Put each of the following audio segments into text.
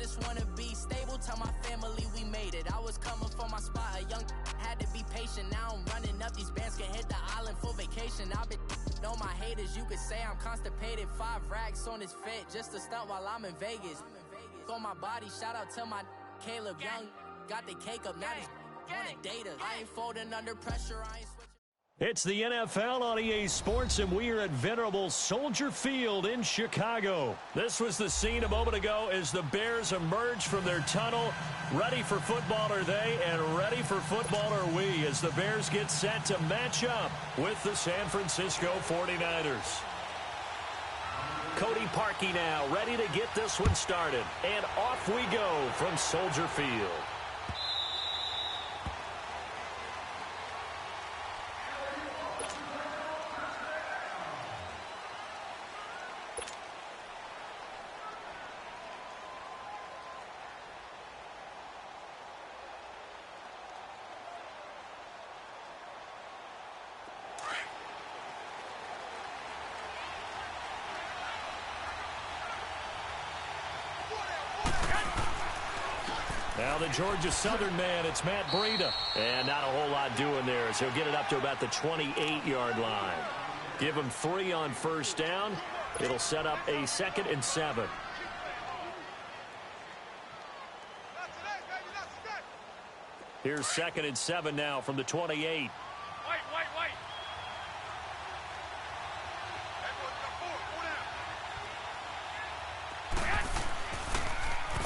just wanna be stable, tell my family we made it. I was coming for my spot, a young had to be patient. Now I'm running up, these bands can hit the island for vacation. I've been know my haters, you could say I'm constipated. 5 racks on his fit, just to stunt while I'm in Vegas. On my body, shout out to my Caleb Young. Got the cake up, now he's on a data. I ain't folding under pressure, I ain't switching. It's the NFL on EA Sports, and we are at venerable Soldier Field in Chicago. This was the scene a moment ago as the Bears emerged from their tunnel. Ready for football are they, and ready for football are we, as the Bears get set to match up with the San Francisco 49ers. Cody Parkey now ready to get this one started, and off we go from Soldier Field. Now the Georgia Southern man, it's Matt Breida. And not a whole lot doing there as he'll get it up to about the 28-yard line. Give him 3 on first down. It'll set up a 2nd and 7. Here's 2nd and 7 now from the 28.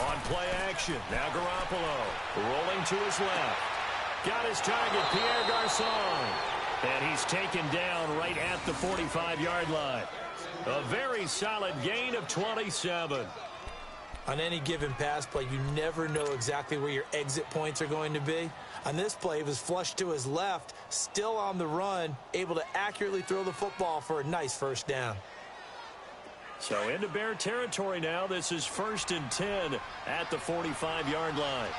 On play action, now Garoppolo rolling to his left. Got his target, Pierre Garçon. And he's taken down right at the 45-yard line. A very solid gain of 27. On any given pass play, you never know exactly where your exit points are going to be. On this play, it was flushed to his left, still on the run, able to accurately throw the football for a nice first down. So into Bear territory now. This is 1st and 10 at the 45-yard line.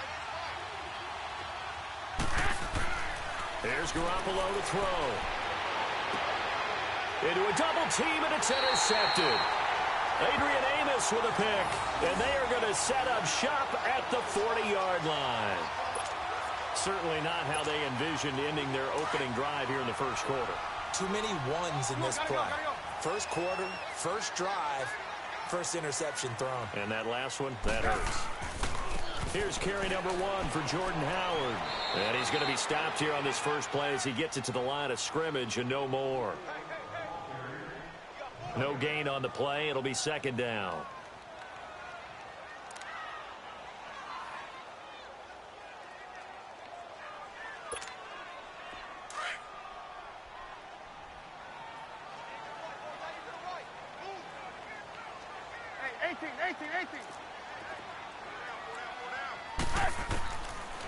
Here's Garoppolo to throw. Into a double team, and it's intercepted. Adrian Amos with a pick, and they are going to set up shop at the 40-yard line. Certainly not how they envisioned ending their opening drive here in the first quarter. Too many ones in this play. First quarter, first drive, first interception thrown. And that last one, that hurts. Here's carry number 1 for Jordan Howard. And he's going to be stopped here on this first play as he gets it to the line of scrimmage and no more. No gain on the play. It'll be 2nd down.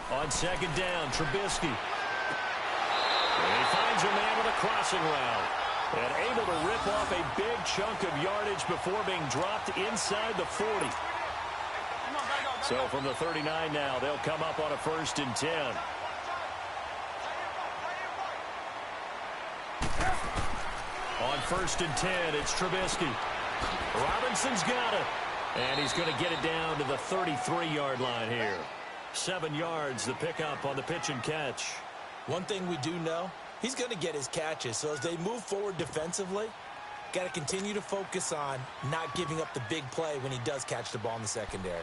On 2nd down, Trubisky. And he finds a man with a crossing route. And able to rip off a big chunk of yardage before being dropped inside the 40. So from the 39 now, they'll come up on a 1st and 10. On 1st and 10, it's Trubisky. Robinson's got it. And he's going to get it down to the 33-yard line here. 7 yards, the pickup on the pitch and catch. One thing we do know, he's going to get his catches. So as they move forward defensively, got to continue to focus on not giving up the big play when he does catch the ball in the secondary.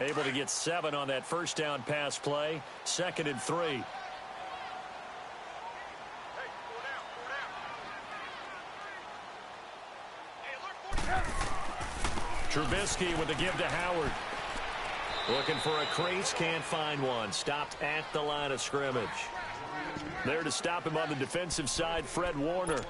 Able to get 7 on that first down pass play. 2nd and 3. Trubisky with the give to Howard. Looking for a crease, can't find one. Stopped at the line of scrimmage. There to stop him on the defensive side, Fred Warner.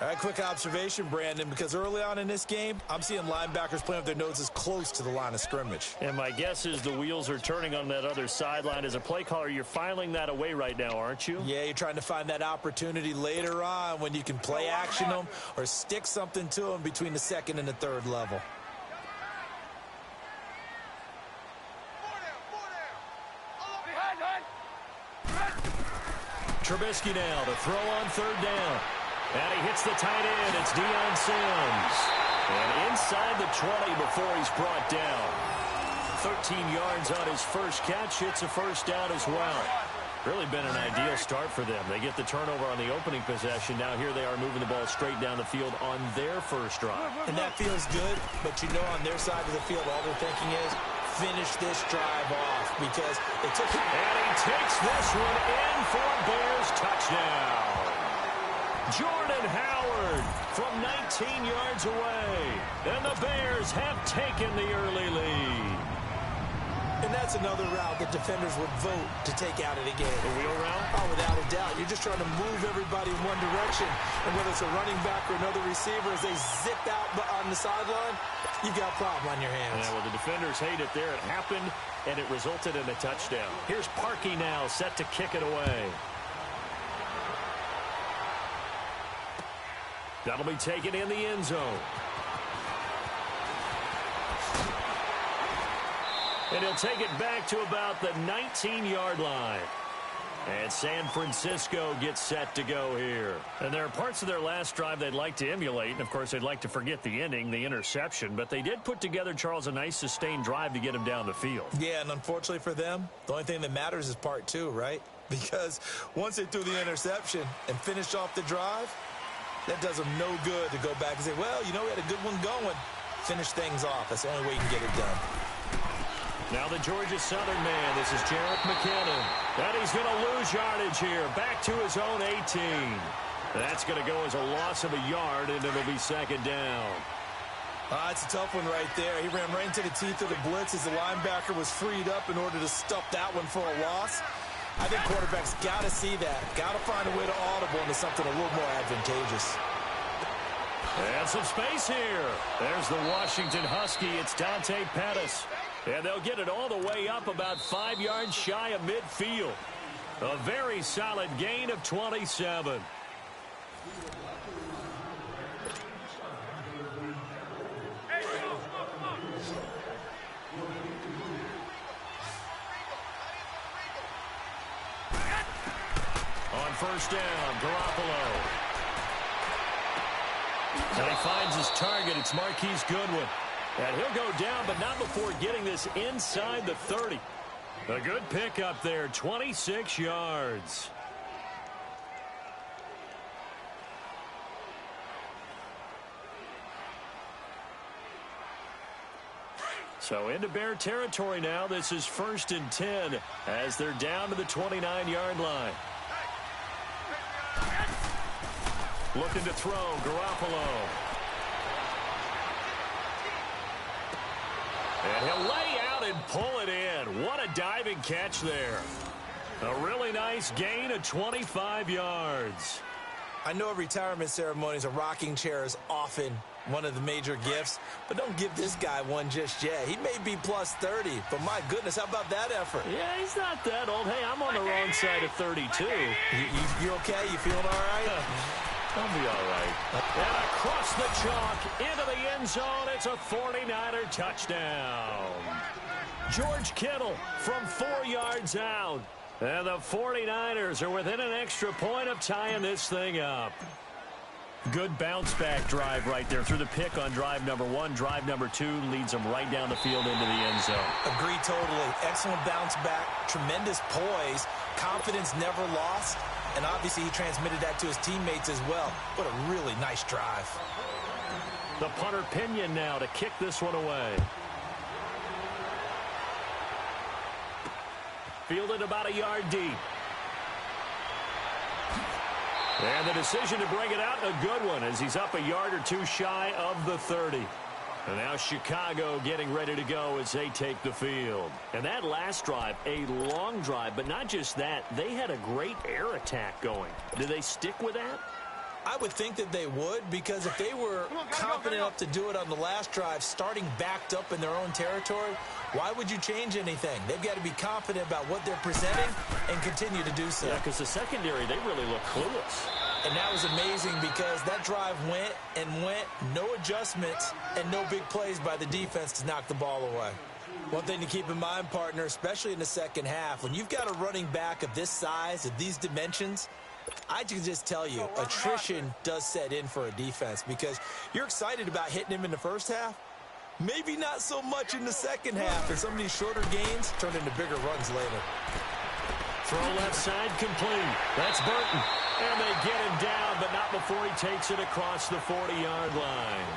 All right, quick observation, Brandon, because early on in this game, I'm seeing linebackers playing with their noses close to the line of scrimmage. And my guess is the wheels are turning on that other sideline. As a play caller, you're filing that away right now, aren't you? Yeah, you're trying to find that opportunity later on when you can play action them or stick something to them between the 2nd and the 3rd level. Trubisky now to throw on 3rd down. And he hits the tight end. It's Deion Sims. And inside the 20 before he's brought down. 13 yards on his first catch. It's a first down as well. Really been an ideal start for them. They get the turnover on the opening possession. Now here they are moving the ball straight down the field on their first drive. And that feels good, but you know on their side of the field all they're thinking is finish this drive off because it took him. And he takes this one in for a Bears touchdown. Jordan Howard from 19 yards away. And the Bears have taken the early lead. And that's another route that defenders would vote to take out of the game. The wheel route? Oh, without a doubt. You're just trying to move everybody in one direction. And whether it's a running back or another receiver, as they zip out on the sideline, you got a problem on your hands. Yeah, well, the defenders hate it there. It happened, and it resulted in a touchdown. Here's Parkey now, set to kick it away. That'll be taken in the end zone. And he'll take it back to about the 19-yard line. And San Francisco gets set to go here. And there are parts of their last drive they'd like to emulate. And, of course, they'd like to forget the ending, the interception. But they did put together, Charles, a nice sustained drive to get him down the field. Yeah, and unfortunately for them, the only thing that matters is part 2, right? Because once they threw the interception and finished off the drive, that does them no good to go back and say, well, you know, we had a good one going. Finish things off. That's the only way you can get it done. Now the Georgia Southern man. This is Jerick McKinnon. And he's going to lose yardage here. Back to his own 18. That's going to go as a loss of a yard, and it'll be 2nd down. It's a tough one right there. He ran right into the teeth of the blitz as the linebacker was freed up in order to stuff that one for a loss. I think quarterbacks got to see that. Got to find a way to audible into something a little more advantageous. And some space here. There's the Washington Husky. It's Dante Pettis. And they'll get it all the way up about 5 yards shy of midfield. A very solid gain of 27. On first down, Garoppolo. And he finds his target. It's Marquise Goodwin. And he'll go down, but not before getting this inside the 30. A good pickup there, 26 yards. So into Bear territory now. This is 1st and 10 as they're down to the 29-yard line. Looking to throw, Garoppolo. And he'll lay out and pull it in. What a diving catch there. A really nice gain of 25 yards. I know at retirement ceremonies, a rocking chair is often one of the major gifts, but don't give this guy one just yet. He may be plus 30, but my goodness, how about that effort? Yeah, he's not that old. Hey, I'm on the wrong side of 32. You okay? You feeling all right? I'll be all right. And across the chalk, into the end zone, it's a 49er touchdown. George Kittle from 4 yards out. And the 49ers are within an extra point of tying this thing up. Good bounce-back drive right there through the pick on drive number 1. Drive number 2 leads them right down the field into the end zone. Agreed totally. Excellent bounce-back, tremendous poise, confidence never lost, and obviously he transmitted that to his teammates as well. What a really nice drive. The punter Pinion now to kick this one away. Fielded about a yard deep. And the decision to bring it out, a good one, as he's up a yard or two shy of the 30. And now Chicago getting ready to go as they take the field. And that last drive, a long drive, but not just that. They had a great air attack going. Do they stick with that? I would think that they would, because if they were confident enough to do it on the last drive, starting backed up in their own territory, why would you change anything? They've got to be confident about what they're presenting and continue to do so. Yeah, because the secondary, they really look clueless. And that was amazing because that drive went and went, no adjustments, and no big plays by the defense to knock the ball away. One thing to keep in mind, partner, especially in the second half, when you've got a running back of this size, of these dimensions, I can just tell you, attrition does set in for a defense because you're excited about hitting him in the first half. Maybe not so much in the second half, and some of these shorter gains turn into bigger runs later. Throw left side complete. That's Burton. And they get him down, but not before he takes it across the 40-yard line.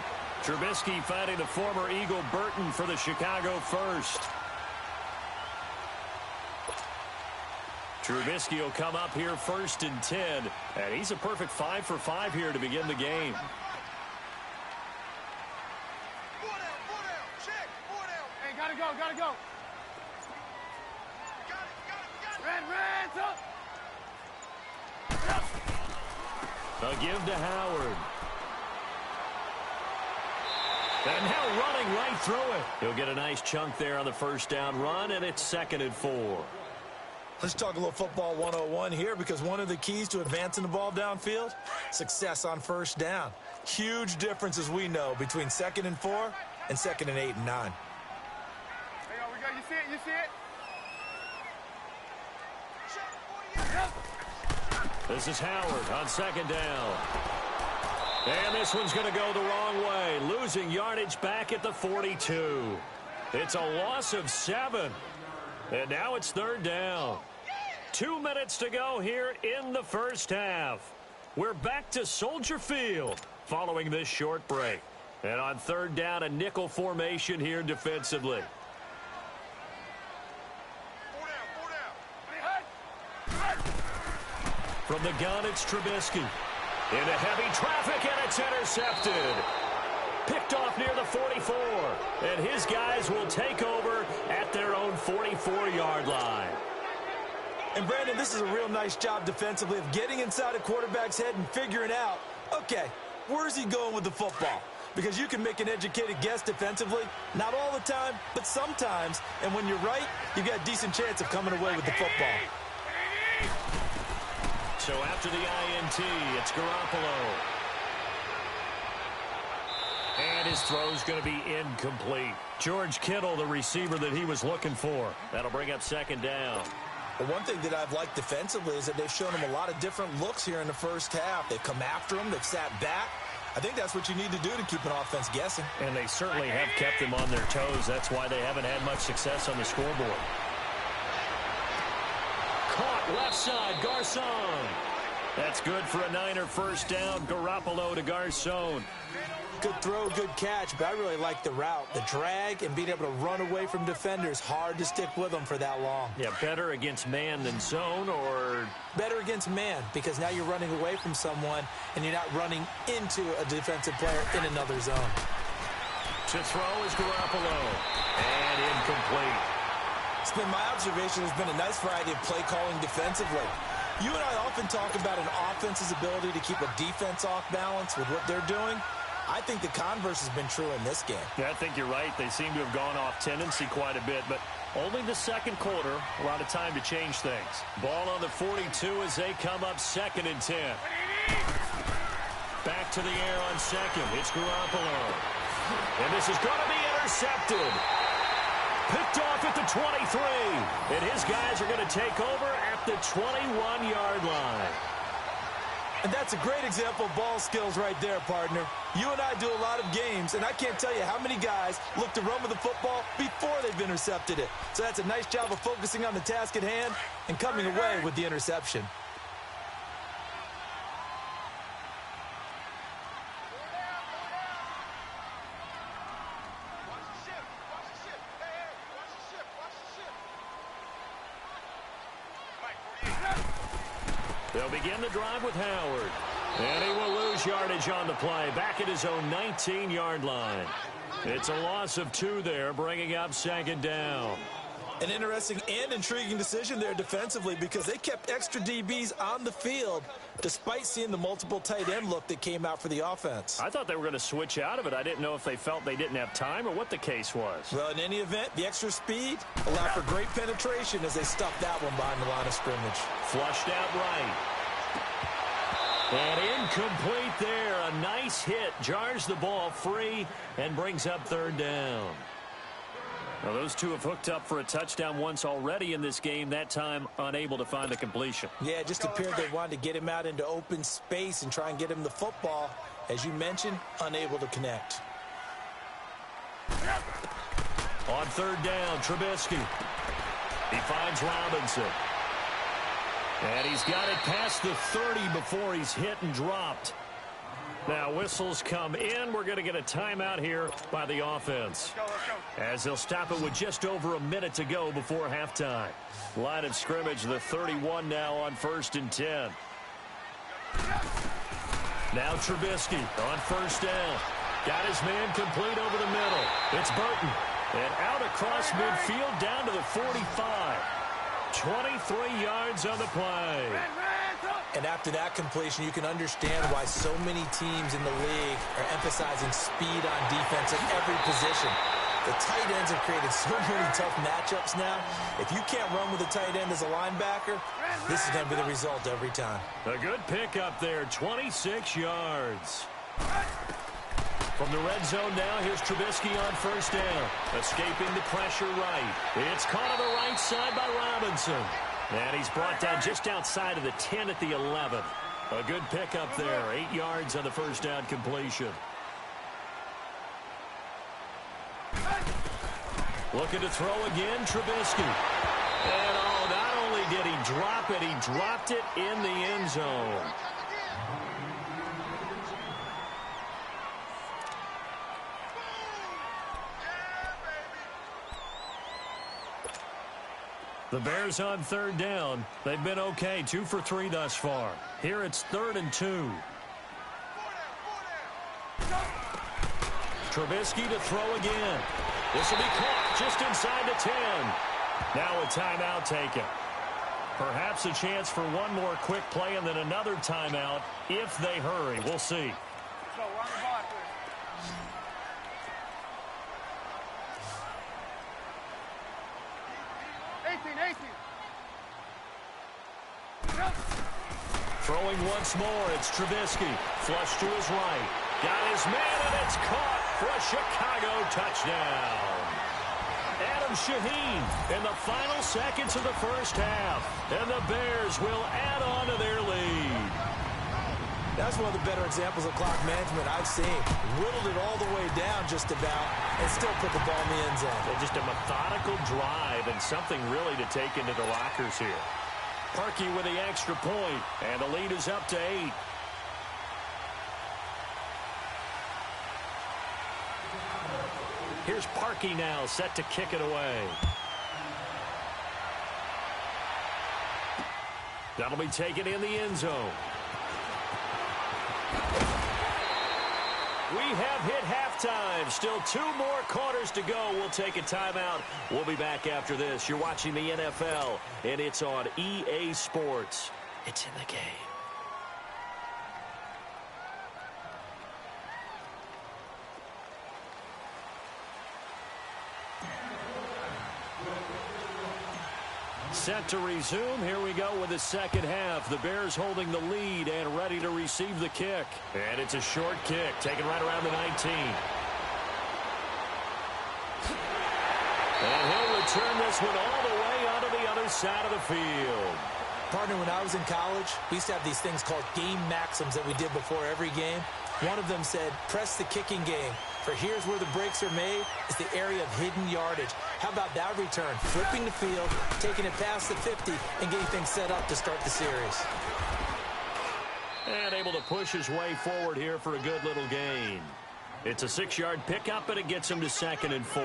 Trubisky finding the former Eagle Burton for the Chicago first. Trubisky will come up here 1st and 10. And he's a perfect 5 for 5 here to begin the game. Gotta go. Red, up. A give to Howard. And now running right through it. He'll get a nice chunk there on the first down run, and it's 2nd and 4. Let's talk a little football 101 here, because one of the keys to advancing the ball downfield, success on first down. Huge difference, as we know, between 2nd and 4 and 2nd and 8 and 9. You see it? This is Howard on 2nd down. And this one's going to go the wrong way, losing yardage back at the 42. It's a loss of 7. And now it's 3rd down. 2 minutes to go here in the first half. We're back to Soldier Field following this short break. And on 3rd down, a nickel formation here defensively. From the gun, it's Trubisky. Into heavy traffic, and it's intercepted. Picked off near the 44. And his guys will take over at their own 44-yard line. And, Brandon, this is a real nice job defensively of getting inside a quarterback's head and figuring out, okay, where's he going with the football? Because you can make an educated guess defensively, not all the time, but sometimes. And when you're right, you've got a decent chance of coming away with the football. So after the INT, it's Garoppolo. And his throw's going to be incomplete. George Kittle, the receiver that he was looking for. That'll bring up 2nd down. Well, one thing that I've liked defensively is that they've shown him a lot of different looks here in the first half. They've come after him. They've sat back. I think that's what you need to do to keep an offense guessing. And they certainly have kept them on their toes. That's why they haven't had much success on the scoreboard. Caught left side, Garcon. That's good for a Niner first down. Garoppolo to Garcon. Good throw, good catch, but I really like the route. The drag and being able to run away from defenders, hard to stick with them for that long. Yeah, better against man than zone, or? Better against man, because now you're running away from someone and you're not running into a defensive player in another zone. To throw is Garoppolo. And incomplete. It's been my observation there's been a nice variety of play calling defensively. You and I often talk about an offense's ability to keep a defense off balance with what they're doing. I think the converse has been true in this game. Yeah, I think you're right. They seem to have gone off tendency quite a bit, but only the second quarter, a lot of time to change things. Ball on the 42 as they come up 2nd and 10. Back to the air on 2nd. It's Garoppolo. And this is going to be intercepted. Picked off at the 23. And his guys are going to take over at the 21-yard line. And that's a great example of ball skills right there, partner. You and I do a lot of games, and I can't tell you how many guys look to run with the football before they've intercepted it. So that's a nice job of focusing on the task at hand and coming away with the interception. They'll begin the drive with Howard. And he will lose yardage on the play, back at his own 19-yard line. It's a loss of 2 there, bringing up second down. An interesting and intriguing decision there defensively because they kept extra DBs on the field despite seeing the multiple tight end look that came out for the offense. I thought they were going to switch out of it. I didn't know if they felt they didn't have time or what the case was. Well, in any event, the extra speed allowed for great penetration as they stuffed that one behind the line of scrimmage. Flushed out right. And incomplete there. A nice hit. Jars the ball free and brings up third down. Well, those two have hooked up for a touchdown once already in this game, that time unable to find the completion. Yeah, it just appeared they wanted to get him out into open space and try and get him the football. As you mentioned, unable to connect. On third down, Trubisky. He finds Robinson. And he's got it past the 30 before he's hit and dropped. Now whistles come in. We're going to get a timeout here by the offense. As they'll stop it with just over a minute to go before halftime. Line of scrimmage, the 31 now on 1st and 10. Now Trubisky on first down. Got his man complete over the middle. It's Burton. And out across midfield down to the 45. 23 yards on the play. And after that completion, you can understand why so many teams in the league are emphasizing speed on defense at every position. The tight ends have created so many tough matchups now. If you can't run with a tight end as a linebacker, this is going to be the result every time. A good pickup there, 26 yards. From the red zone now, here's Trubisky on first down. Escaping the pressure right. It's caught on the right side by Robinson. And he's brought down just outside of the 10 at the 11. A good pickup there, 8 yards on the first down completion. Looking to throw again, Trubisky. And not only did he drop it, he dropped it in the end zone. The Bears on third down. They've been okay, 2 for 3 thus far. Here it's 3rd and 2. Trubisky to throw again. This will be caught just inside the 10. Now a timeout taken. Perhaps a chance for one more quick play and then another timeout if they hurry. We'll see. So, run the ball here. 18. Throwing once more, it's Trubisky. Flush to his right. Got his man, and it's caught for a Chicago touchdown. Adam Shaheen in the final seconds of the first half. And the Bears will add on to their lead. That's one of the better examples of clock management I've seen. Whittled it all the way down just about and still put the ball in the end zone. Well, just a methodical drive and something really to take into the lockers here. Parkey with the extra point, and the lead is up to 8. Here's Parkey now, set to kick it away. That'll be taken in the end zone. We have hit halftime. Still 2 more quarters to go. We'll take a timeout. We'll be back after this. You're watching the NFL, and it's on EA Sports. It's in the game. Set to resume. Here we go with the second half. The Bears holding the lead and ready to receive the kick. And it's a short kick, taken right around the 19. And he'll return this one all the way onto the other side of the field. Partner, when I was in college, we used to have these things called game maxims that we did before every game. One of them said, press the kicking game. For here's where the breaks are made, is the area of hidden yardage. How about that return? Flipping the field, taking it past the 50, and getting things set up to start the series. And able to push his way forward here for a good little gain. It's a 6-yard pickup, and it gets him to 2nd and 4.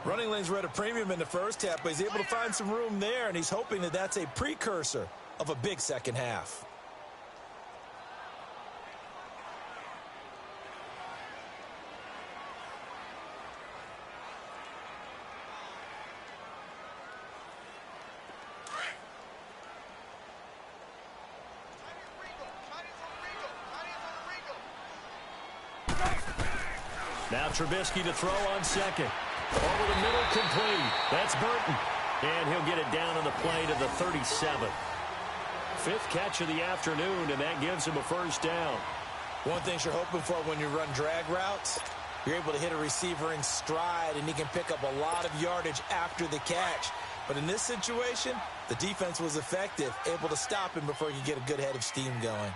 Running lanes were at a premium in the first half, but he's able to find some room there, and he's hoping that that's a precursor of a big second half. Now Trubisky to throw on second. Over the middle, complete. That's Burton. And he'll get it down on the play to the 37. Fifth catch of the afternoon, and that gives him a first down. One thing you're hoping for when you run drag routes, you're able to hit a receiver in stride, and he can pick up a lot of yardage after the catch. But in this situation, the defense was effective, able to stop him before he could get a good head of steam going.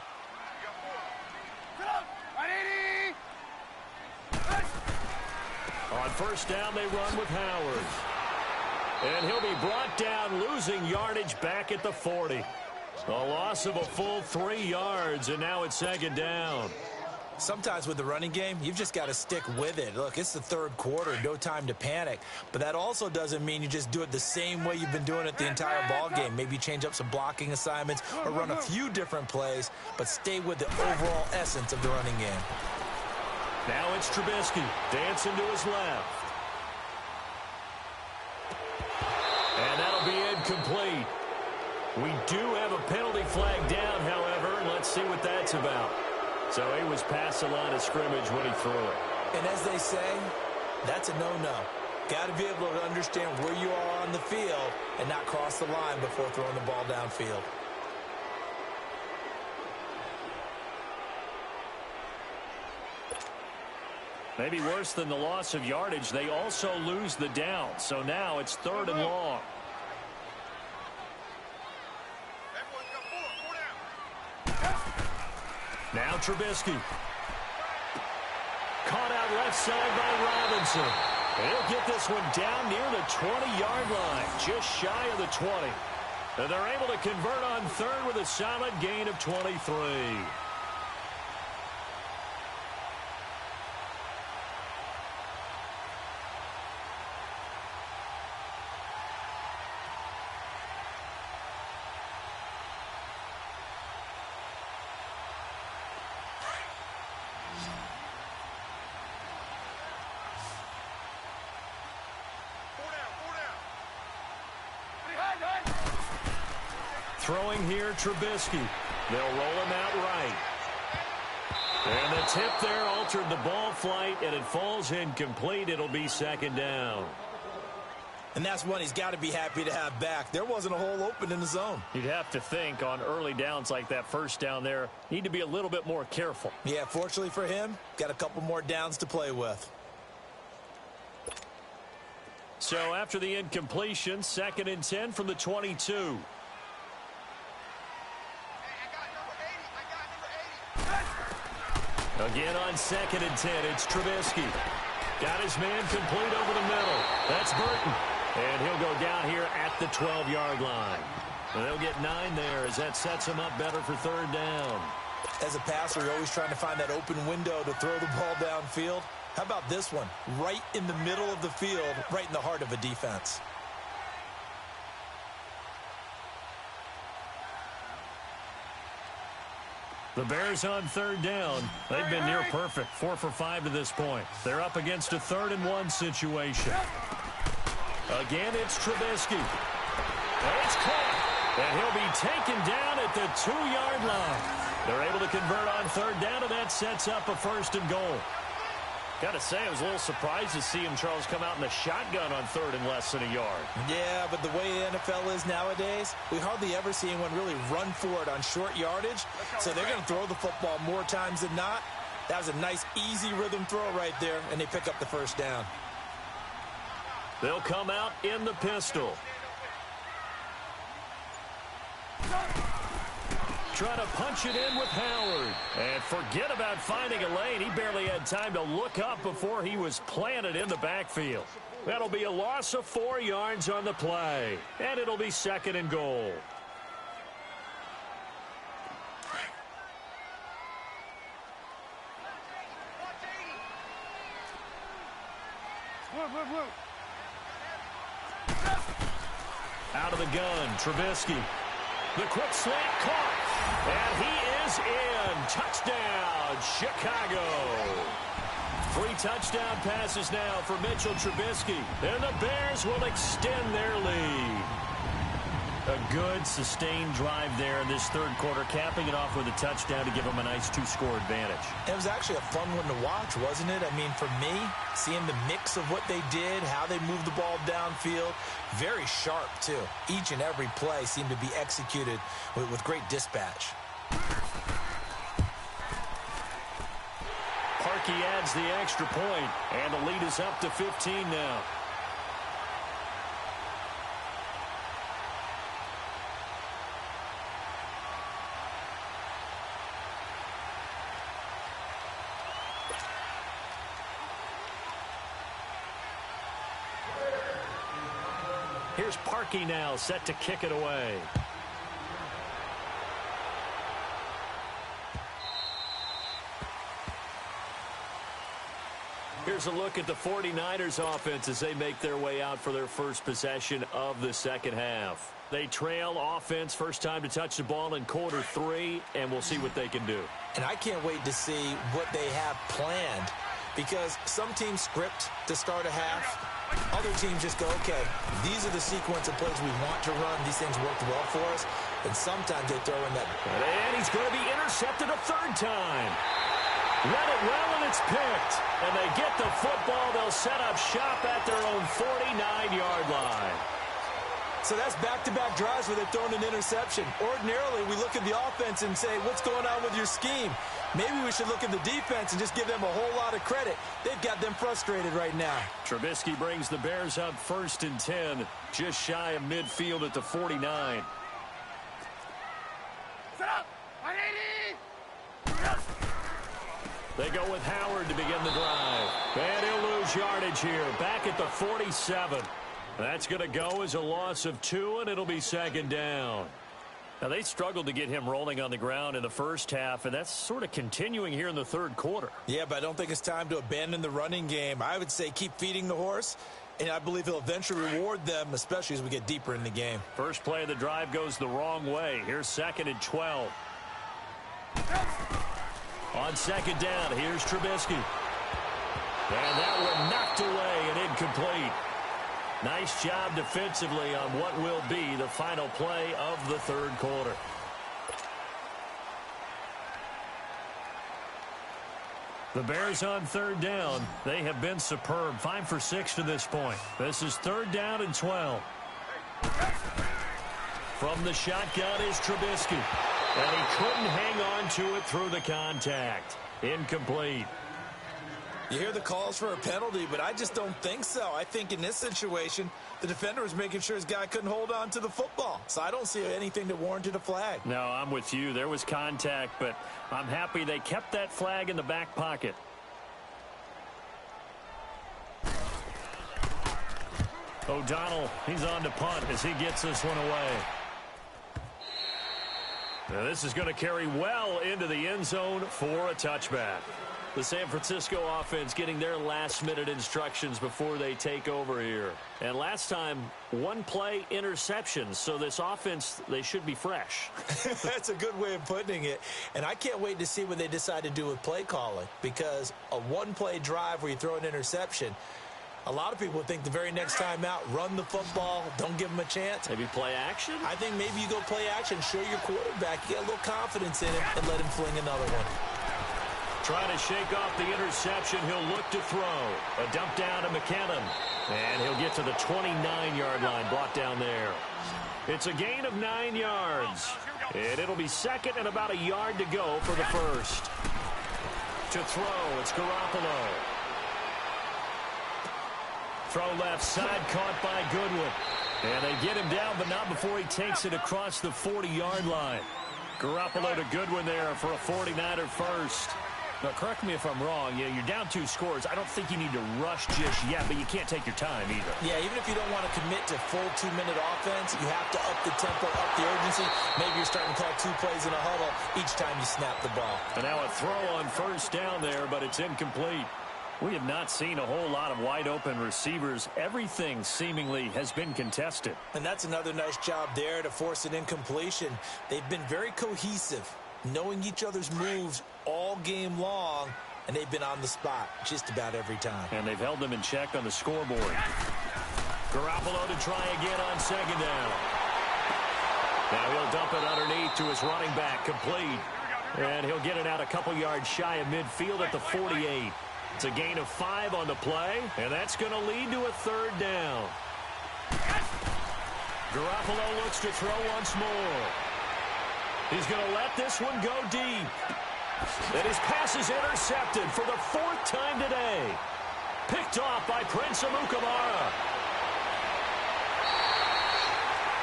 On first down, they run with Howard. And he'll be brought down, losing yardage back at the 40. A loss of a full 3 yards, and now it's second down. Sometimes with the running game, you've just got to stick with it. Look, it's the third quarter, no time to panic. But that also doesn't mean you just do it the same way you've been doing it the entire ball game. Maybe change up some blocking assignments or run a few different plays, but stay with the overall essence of the running game. Now it's Trubisky, dancing to his left. And that'll be incomplete. We do have a penalty flag down, however, and let's see what that's about. So he was past the line of scrimmage when he threw it. And as they say, that's a no-no. Got to be able to understand where you are on the field and not cross the line before throwing the ball downfield. Maybe worse than the loss of yardage, they also lose the down. So now it's third and long. Now Trubisky. Caught out left side by Robinson. He'll get this one down near the 20-yard line, just shy of the 20. And they're able to convert on third with a solid gain of 23. Throwing here, Trubisky. They'll roll him out right. And the tip there altered the ball flight, and it falls incomplete. It'll be second down. And that's one he's got to be happy to have back. There wasn't a hole open in the zone. You'd have to think on early downs like that first down there, need to be a little bit more careful. Yeah, fortunately for him, got a couple more downs to play with. So after the incompletion, 2nd and 10 from the 22. Again on 2nd and 10, it's Trubisky. Got his man complete over the middle. That's Burton. And he'll go down here at the 12-yard line. And they'll get 9 there as that sets him up better for third down. As a passer, you're always trying to find that open window to throw the ball downfield. How about this one? Right in the middle of the field, right in the heart of a defense. The Bears on third down. They've been near perfect, 4 for 5 to this point. They're up against a 3rd and 1 situation. Again, it's Trubisky. And it's caught. And he'll be taken down at the 2-yard line. They're able to convert on third down, and that sets up a 1st and goal. Got to say, I was a little surprised to see him, Charles, come out in the shotgun on third and less than a yard. Yeah, but the way the NFL is nowadays, we hardly ever see anyone really run for it on short yardage. So they're going to throw the football more times than not. That was a nice, easy rhythm throw right there, and they pick up the 1st down. They'll come out in the pistol. Trying to punch it in with Howard. And forget about finding a lane. He barely had time to look up before he was planted in the backfield. That'll be a loss of 4 yards on the play. And it'll be 2nd and goal. Out of the gun, Trubisky. The quick slant caught. And he is in. Touchdown, Chicago. 3 touchdown passes now for Mitchell Trubisky. And the Bears will extend their lead. A good, sustained drive there in this third quarter, capping it off with a touchdown to give them a nice 2-score advantage. It was actually a fun one to watch, wasn't it? I mean, for me, seeing the mix of what they did, how they moved the ball downfield, very sharp, too. Each and every play seemed to be executed with great dispatch. Parkey adds the extra point, and the lead is up to 15 now. Here's Parkey now, set to kick it away. Here's a look at the 49ers offense as they make their way out for their first possession of the second half. They trail offense, first time to touch the ball in quarter 3, and we'll see what they can do. And I can't wait to see what they have planned, because some teams script to start a half. Other teams just go, okay, these are the sequence of plays we want to run. These things worked well for us. And sometimes they throw in that. And he's going to be intercepted a third time. Read it well, and it's picked. And they get the football. They'll set up shop at their own 49-yard line. So that's back-to-back drives where they're throwing an interception. Ordinarily, we look at the offense and say, what's going on with your scheme? Maybe we should look at the defense and just give them a whole lot of credit. They've got them frustrated right now. Trubisky brings the Bears up 1st and 10, just shy of midfield at the 49. Set up! 180! They go with Howard to begin the drive. And he'll lose yardage here, back at the 47. That's going to go as a loss of 2, and it'll be 2nd down. Now, they struggled to get him rolling on the ground in the first half, and that's sort of continuing here in the third quarter. Yeah, but I don't think it's time to abandon the running game. I would say keep feeding the horse, and I believe he'll eventually reward them, especially as we get deeper in the game. First play of the drive goes the wrong way. Here's 2nd and 12. On 2nd down, here's Trubisky. And that one knocked away and incomplete. Nice job defensively on what will be the final play of the third quarter. The Bears on 3rd down. They have been superb. 5 for 6 to this point. This is 3rd down and 12. From the shotgun is Trubisky. And he couldn't hang on to it through the contact. Incomplete. You hear the calls for a penalty, but I just don't think so. I think in this situation, the defender was making sure his guy couldn't hold on to the football. So I don't see anything that warranted a flag. No, I'm with you. There was contact, but I'm happy they kept that flag in the back pocket. O'Donnell, he's on to punt as he gets this one away. Now this is going to carry well into the end zone for a touchback. The San Francisco offense getting their last-minute instructions before they take over here. And last time, 1-play interception. So this offense, they should be fresh. That's a good way of putting it. And I can't wait to see what they decide to do with play calling. Because a 1-play drive where you throw an interception, a lot of people think the very next time out, run the football, don't give them a chance. Maybe play action? I think maybe you go play action, show your quarterback, you get a little confidence in him, and let him fling another one. Trying to shake off the interception. He'll look to throw. A dump down to McKinnon. And he'll get to the 29-yard line, brought down there. It's a gain of 9 yards. And it'll be 2nd and about a yard to go for the first. To throw, it's Garoppolo. Throw left side, caught by Goodwin. And they get him down, but not before he takes it across the 40-yard line. Garoppolo to Goodwin there for a 49er first. Now, correct me if I'm wrong. Yeah, you're down 2 scores. I don't think you need to rush just yet, but you can't take your time either. Yeah, even if you don't want to commit to full 2-minute offense, you have to up the tempo, up the urgency. Maybe you're starting to call 2 plays in a huddle each time you snap the ball. And now a throw on 1st down there, but it's incomplete. We have not seen a whole lot of wide-open receivers. Everything seemingly has been contested. And that's another nice job there to force an incompletion. They've been very cohesive, knowing each other's moves all game long, and they've been on the spot just about every time. And they've held them in check on the scoreboard. Garoppolo to try again on second down. Now he'll dump it underneath to his running back, complete. And he'll get it out a couple yards shy of midfield at the 48. It's a gain of 5 on the play, and that's going to lead to a third down. Garoppolo looks to throw once more. He's going to let this one go deep. And his pass is intercepted for the 4th time today. Picked off by Prince Amukamara.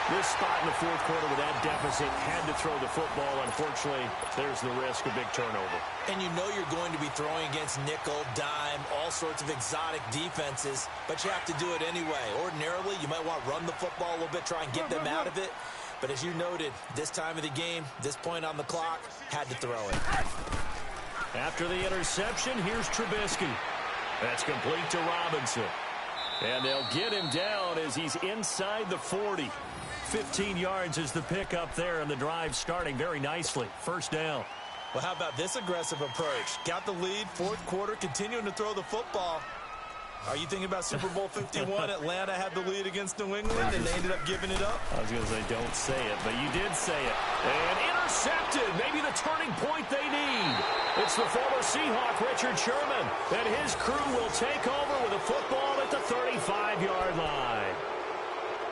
This spot in the 4th quarter with that deficit, had to throw the football. Unfortunately, there's the risk of big turnover. And you know you're going to be throwing against nickel, dime, all sorts of exotic defenses, but you have to do it anyway. Ordinarily, you might want to run the football a little bit, try and get them out of it. But as you noted, this time of the game, this point on the clock, had to throw it. After the interception, here's Trubisky. That's complete to Robinson. And they'll get him down as he's inside the 40. 15 yards is the pickup there, and the drive starting very nicely. First down. Well, how about this aggressive approach? Got the lead, 4th quarter, continuing to throw the football. Are you thinking about Super Bowl 51? Atlanta had the lead against New England, and they ended up giving it up? I was going to say, don't say it, but you did say it. And intercepted, maybe the turning point they need. It's the former Seahawk, Richard Sherman, and his crew will take over with a football at the 35-yard line.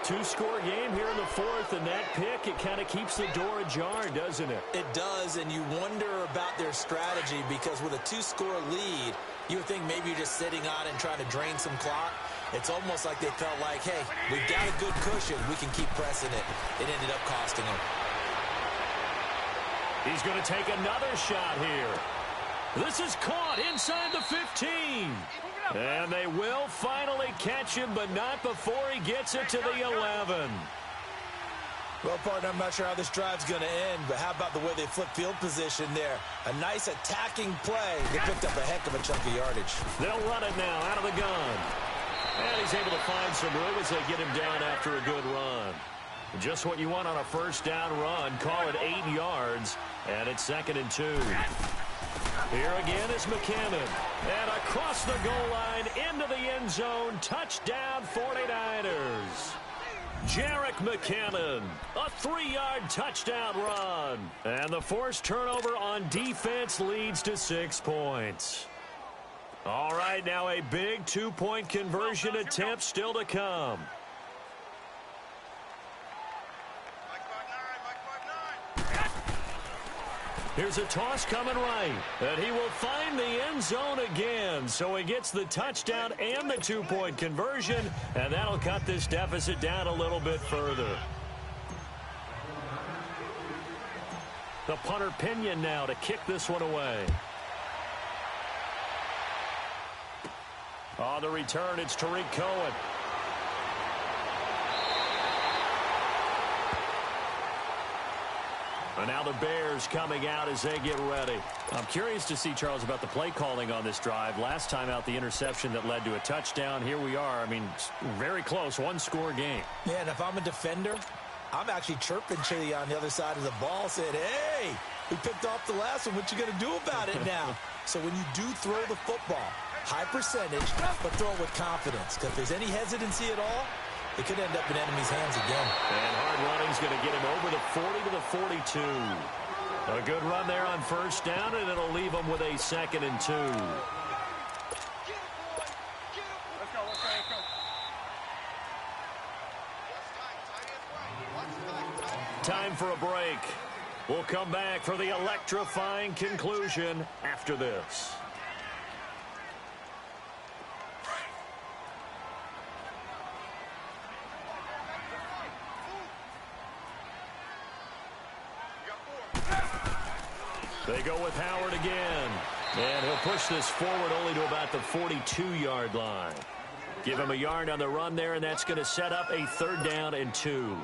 2-score game here in the 4th, and that pick, it kind of keeps the door ajar, doesn't it? It does, and you wonder about their strategy, because with a 2-score lead, you would think maybe you're just sitting on and trying to drain some clock. It's almost like they felt like, hey, we've got a good cushion. We can keep pressing it. It ended up costing them. He's going to take another shot here. This is caught inside the 15. And they will finally catch him, but not before he gets it to the 11. Well, partner, I'm not sure how this drive's going to end, but how about the way they flip field position there? A nice attacking play. They picked up a heck of a chunk of yardage. They'll run it now out of the gun. And he's able to find some room as they get him down after a good run. Just what you want on a first down run. Call it 8 yards, and it's 2nd and 2. Here again is McKinnon. And across the goal line into the end zone. Touchdown 49ers. Jerick McKinnon. A 3-yard touchdown run. And the forced turnover on defense leads to 6 points. All right, now a big 2-point conversion attempt still to come. Here's a toss coming right, and he will find the end zone again. So he gets the touchdown and the 2-point conversion, and that'll cut this deficit down a little bit further. The punter Pinion now to kick this one away. On the return, it's Tariq Cohen. And now the Bears coming out as they get ready. I'm curious to see, Charles, about the play calling on this drive. Last time out, the interception that led to a touchdown. Here we are. I mean, very close, 1-score game. Yeah, and if I'm a defender, I'm actually chirping Chili on the other side of the ball, saying, hey, we picked off the last one. What you going to do about it now? So when you do throw the football, high percentage, but throw it with confidence. Because if there's any hesitancy at all, it could end up in enemy's hands again. And hard running's going to get him over the 40 to the 42. A good run there on first down, and it'll leave him with a 2nd and 2. Let's go. Time for a break. We'll come back for the electrifying conclusion after this. They go with Howard again. And he'll push this forward only to about the 42-yard line. Give him a yard on the run there, and that's going to set up a 3rd down and 2.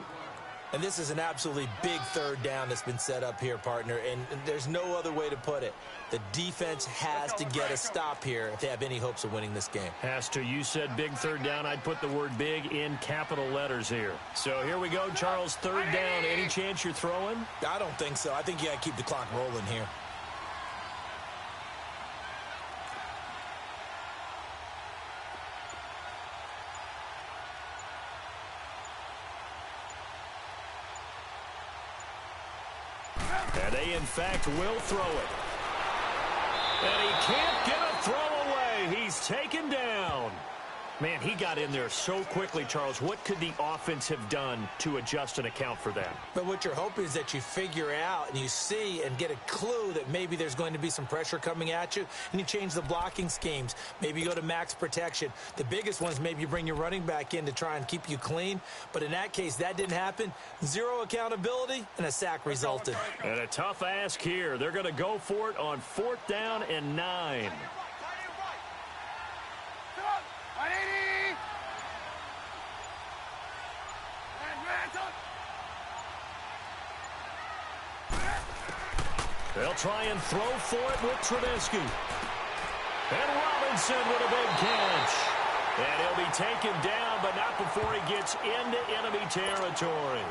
And this is an absolutely big third down that's been set up here, partner, and there's no other way to put it. The defense has to get a stop here if they have any hopes of winning this game. Has to. You said big third down. I'd put the word big in capital letters here. So here we go, Charles, third down. Any chance you're throwing? I don't think so. I think you got to keep the clock rolling here. And they, in fact, will throw it. And he can't get a throw away. He's taken down. Man, he got in there so quickly, Charles. What could the offense have done to adjust and account for that? But what you're hoping is that you figure out and you see and get a clue that maybe there's going to be some pressure coming at you, and you change the blocking schemes. Maybe you go to max protection. The biggest one is maybe you bring your running back in to try and keep you clean. But in that case, that didn't happen. Zero accountability, and a sack resulted. And a tough ask here. They're going to go for it on 4th down and 9. They'll try and throw for it with Trubisky. And Robinson with a big catch. And he'll be taken down, but not before he gets into enemy territory.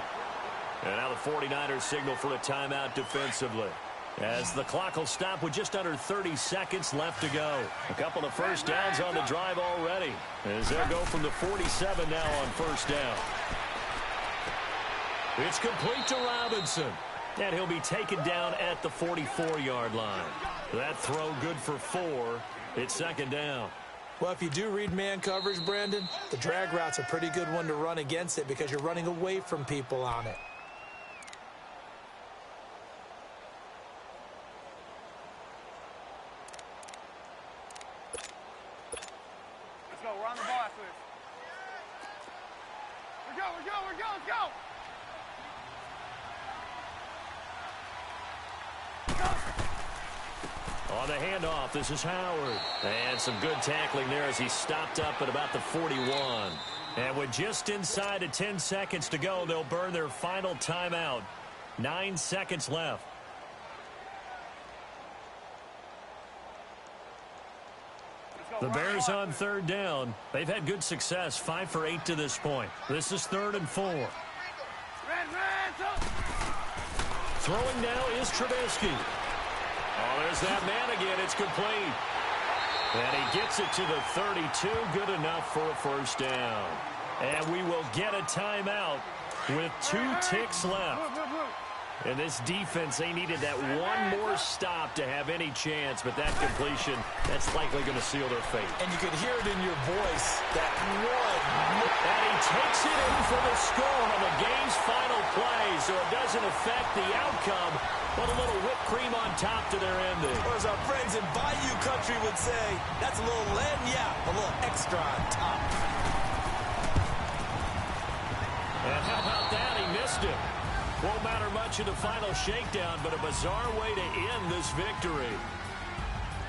And now the 49ers signal for a timeout defensively, as the clock will stop with just under 30 seconds left to go. A couple of first downs on the drive already, as they'll go from the 47 now on first down. It's complete to Robinson, and he'll be taken down at the 44-yard line. That throw good for 4. It's second down. Well, if you do read man coverage, Brandon, the drag route's a pretty good one to run against it because you're running away from people on it. Let's go. We're on the ball after this. Let's go. On the handoff, this is Howard. And some good tackling there as he stopped up at about the 41. And with just inside of 10 seconds to go, they'll burn their final timeout. 9 seconds left. The Bears on third down. They've had good success, 5 for 8 to this point. This is 3rd and 4. Throwing now is Trubisky. Oh, there's that man again. It's complete. And he gets it to the 32. Good enough for a first down. And we will get a timeout with 2 ticks left. And this defense, they needed that one more stop to have any chance, but that completion, that's likely going to seal their fate. And you could hear it in your voice, that one. And he takes it in for the score on the game's final play, so it doesn't affect the outcome, but a little whipped cream on top to their ending. Or as our friends in Bayou Country would say, that's a little lagniappe, a little extra on top. And how about that? He missed it. Won't matter much in the final shakedown, but a bizarre way to end this victory.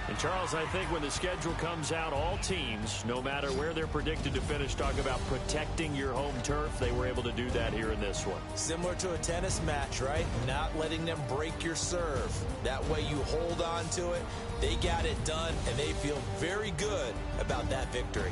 And, Charles, I think when the schedule comes out, all teams, no matter where they're predicted to finish, talk about protecting your home turf. They were able to do that here in this one. Similar to a tennis match, right? Not letting them break your serve. That way you hold on to it. They got it done, and they feel very good about that victory.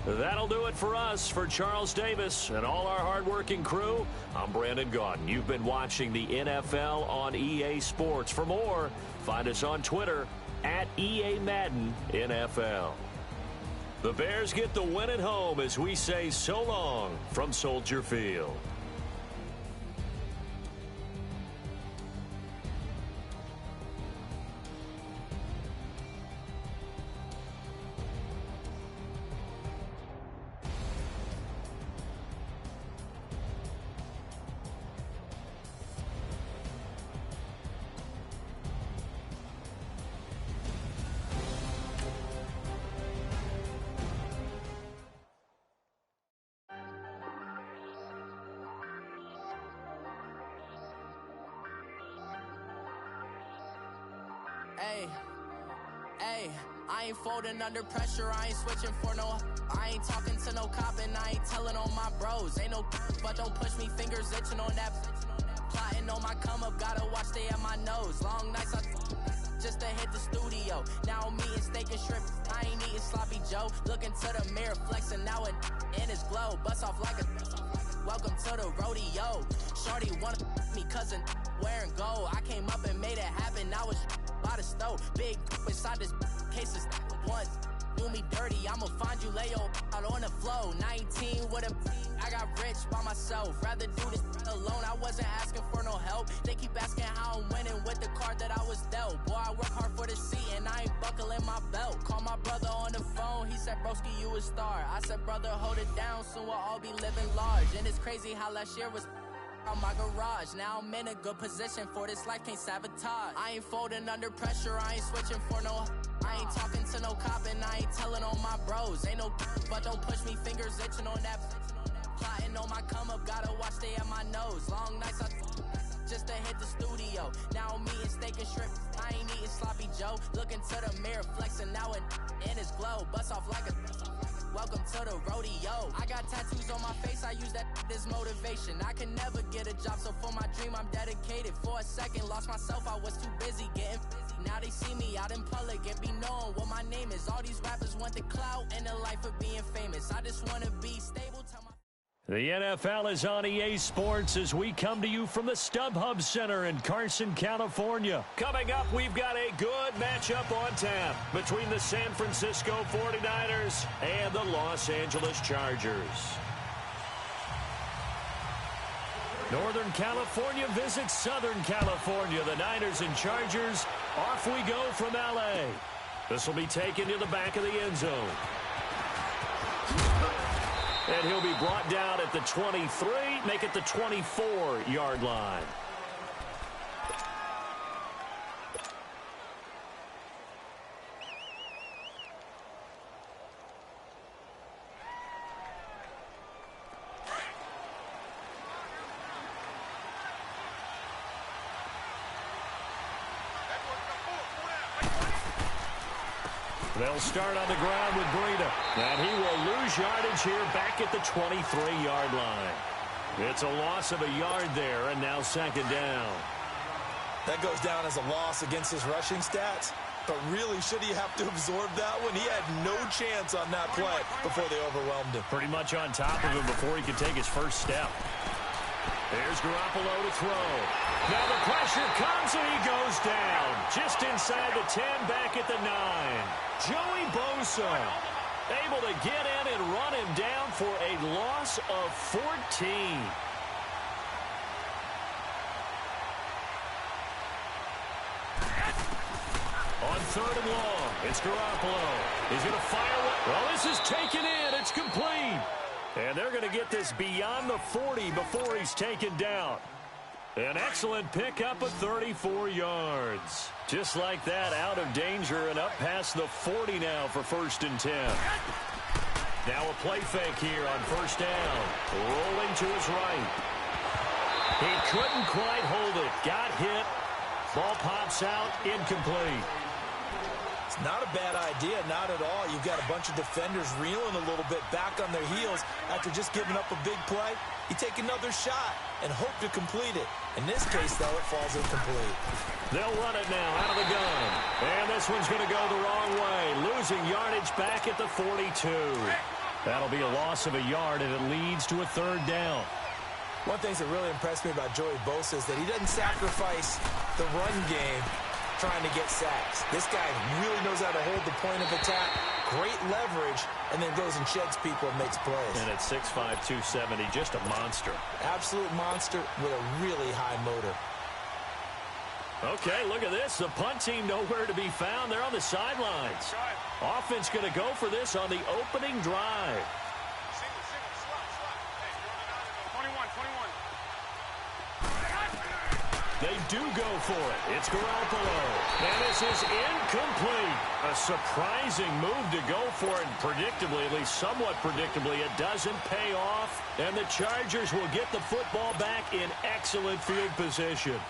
That'll do it for us. For Charles Davis and all our hardworking crew, I'm Brandon Gaudin. You've been watching the NFL on EA Sports. For more, find us on Twitter at EA Madden NFL. The Bears get the win at home as we say so long from Soldier Field. Hey, I ain't folding under pressure, I ain't switching for no. I ain't talking to no cop and I ain't telling on my bros. Ain't no but don't push me, fingers itching on that. Plotting on my come up, gotta watch stay at my nose. Long nights just to hit the studio. Now I'm eating steak and shrimp, I ain't eating sloppy Joe. Looking to the mirror, flexing now it in his glow. Bust off like a welcome to the rodeo. Shorty wanna me cousin wearing gold. I came up and made it happen, now it's by the stove. Big inside this cases once. Do me dirty, I'ma find you, lay your out on the floor. 19 with a I got rich by myself. Rather do this alone, I wasn't asking for no help. They keep asking how I'm winning with the card that I was dealt. Boy, I work hard for the seat and I ain't buckling my belt. Call my brother on the phone, he said, broski, you a star. I said, brother, hold it down, soon we'll all be living large. And it's crazy how last year was on my garage. Now I'm in a good position for this life, can't sabotage. I ain't folding under pressure, I ain't switching for no. I ain't talking to no cop and I ain't telling on my bros. Ain't no but don't push me, fingers itching on that. Plotting on my come up, gotta watch stay at my nose. Long nights just to hit the studio. Now I'm eating steak and shrimp, I ain't eating sloppy Joe. Looking to the mirror, flexing now it in his glow. Bust off like a welcome to the rodeo. I got tattoos on my face, I use that as motivation. I can never get a job, so for my dream I'm dedicated. For a second, lost myself, I was too busy getting busy. Now they see me out in public and be knowing what my name is. All these rappers want the clout and the life of being famous. I just want to be stable till my... The NFL is on EA Sports as we come to you from the StubHub Center in Carson, California. Coming up, we've got a good matchup on tap between the San Francisco 49ers and the Los Angeles Chargers. Northern California visits Southern California. The Niners and Chargers, off we go from L.A. This will be taken to the back of the end zone. And he'll be brought down at the 23, make it the 24-yard line. They'll start on the ground with Breida. And he will lose yardage here back at the 23-yard line. It's a loss of a yard there, and now second down. That goes down as a loss against his rushing stats. But really, should he have to absorb that one? He had no chance on that play before they overwhelmed him. Pretty much on top of him before he could take his first step. There's Garoppolo to throw. Now the pressure comes and he goes down. Just inside the 10, back at the 9. Joey Bosa able to get in and run him down for a loss of 14. On third and long, it's Garoppolo. He's going to fire it. Well, this is taken in. It's complete. And they're going to get this beyond the 40 before he's taken down. An excellent pickup of 34 yards. Just like that, out of danger and up past the 40 now for 1st and 10. Now a play fake here on first down. Rolling to his right. He couldn't quite hold it. Got hit. Ball pops out. Incomplete. It's not a bad idea, not at all. You've got a bunch of defenders reeling a little bit back on their heels after just giving up a big play. You take another shot and hope to complete it. In this case, though, it falls incomplete. They'll run it now out of the gun. And this one's going to go the wrong way. Losing yardage back at the 42. That'll be a loss of a yard, and it leads to a third down. One thing that really impressed me about Joey Bosa is that he doesn't sacrifice the run game trying to get sacks. This guy really knows how to hold the point of attack, great leverage, and then goes and sheds people and makes plays. And at 6'5", 270, just a monster. Absolute monster with a really high motor. Okay, look at this. The punt team nowhere to be found. They're on the sidelines. Offense going to go for this on the opening drive. They do go for it. It's Garoppolo. And this is incomplete. A surprising move to go for it. Predictably, at least somewhat predictably, it doesn't pay off. And the Chargers will get the football back in excellent field position.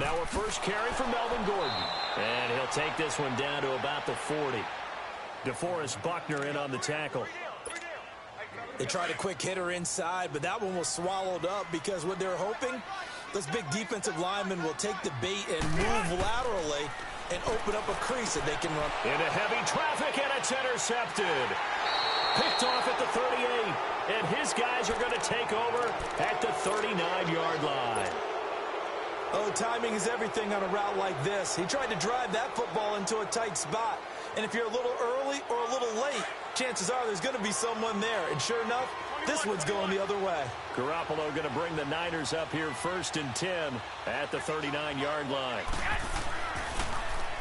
Now a first carry for Melvin Gordon. And he'll take this one down to about the 40. DeForest Buckner in on the tackle. They tried a quick hitter inside, but that one was swallowed up because what they're hoping, those big defensive linemen will take the bait and move laterally and open up a crease that they can run. Into heavy traffic, and it's intercepted. Picked off at the 38, and his guys are going to take over at the 39-yard line. Oh, timing is everything on a route like this. He tried to drive that football into a tight spot. And if you're a little early or a little late, chances are there's going to be someone there. And sure enough, this one's going the other way. Garoppolo going to bring the Niners up here 1st and 10 at the 39-yard line.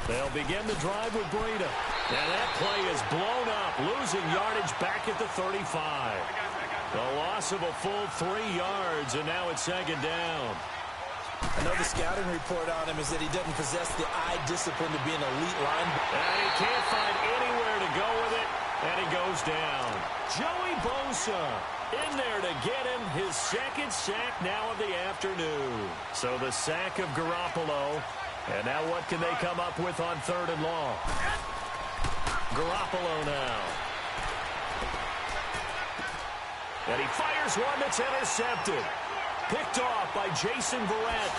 They'll begin the drive with Breida. And that play is blown up, losing yardage back at the 35. The loss of a full 3 yards, and now it's 2nd down. I know the scouting report on him is that he doesn't possess the eye discipline to be an elite linebacker. And he can't find anywhere to go with it, and he goes down. Joey Bosa in there to get him his 2nd sack now of the afternoon. So the sack of Garoppolo, and now what can they come up with on 3rd and long? Garoppolo now. And he fires one that's intercepted. Picked off by Jason Verrett.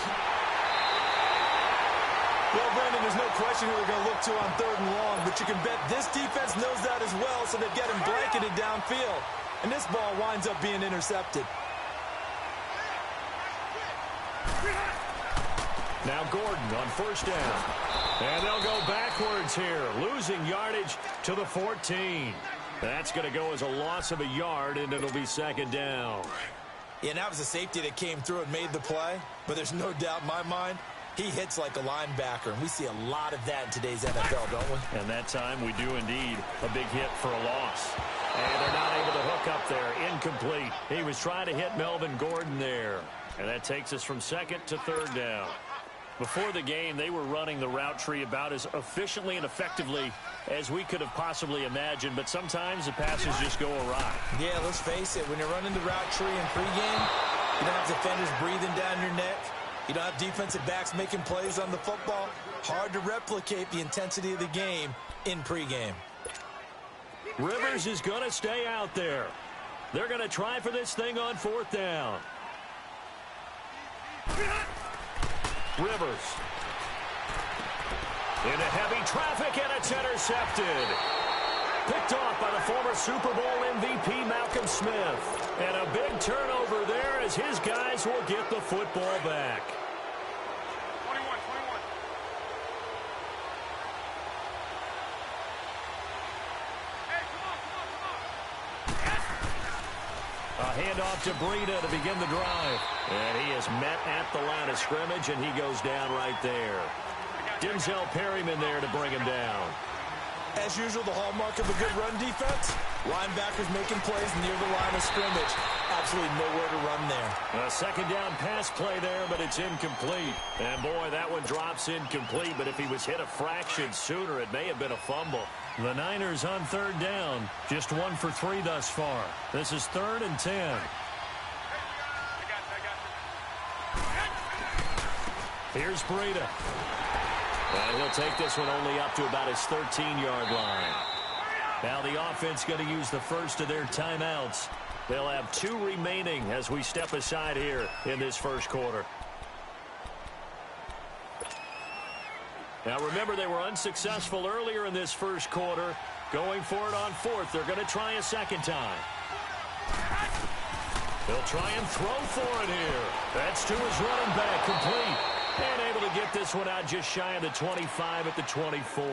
Well, Brendan, there's no question who they're going to look to on 3rd and long, but you can bet this defense knows that as well, so they've got him blanketed downfield. And this ball winds up being intercepted. Now Gordon on 1st down. And they'll go backwards here, losing yardage to the 14. That's going to go as a loss of a yard, and it'll be 2nd down. Yeah, and that was a safety that came through and made the play, but there's no doubt in my mind, he hits like a linebacker, and we see a lot of that in today's NFL, don't we? And that time we do indeed a big hit for a loss. And they're not able to hook up there. Incomplete. He was trying to hit Melvin Gordon there. And that takes us from 2nd to 3rd down. Before the game, they were running the route tree about as efficiently and effectively as we could have possibly imagined, but sometimes the passes just go awry. Yeah, let's face it, when you're running the route tree in pregame, you don't have defenders breathing down your neck. You don't have defensive backs making plays on the football. Hard to replicate the intensity of the game in pregame. Rivers is going to stay out there. They're going to try for this thing on 4th down. Rivers. Into heavy traffic, and it's intercepted. Picked off by the former Super Bowl MVP Malcolm Smith. And a big turnover there as his guys will get the football back. 21. Hey, come on. A handoff to Breida to begin the drive. And he is met at the line of scrimmage, and he goes down right there. Denzel Perryman there to bring him down. As usual, the hallmark of a good run defense, linebackers making plays near the line of scrimmage. Absolutely nowhere to run there. A 2nd down pass play there, but it's incomplete. And boy, that one drops incomplete, but if he was hit a fraction sooner, it may have been a fumble. The Niners on 3rd down, just 1 for 3 thus far. This is 3rd and 10. Here's Breida. And he'll take this one only up to about his 13-yard line. Now the offense going to use the first of their timeouts. They'll have 2 remaining as we step aside here in this first quarter. Now remember, they were unsuccessful earlier in this first quarter. Going for it on 4th. They're going to try a 2nd time. They'll try and throw for it here. That's to his running back, complete. And able to get this one out just shy of the 25 at the 24.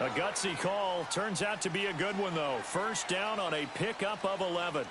A gutsy call. Turns out to be a good one, though. 1st down on a pickup of 11.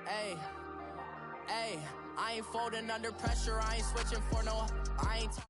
Hey, I ain't folding under pressure. I ain't switching for no. I ain't.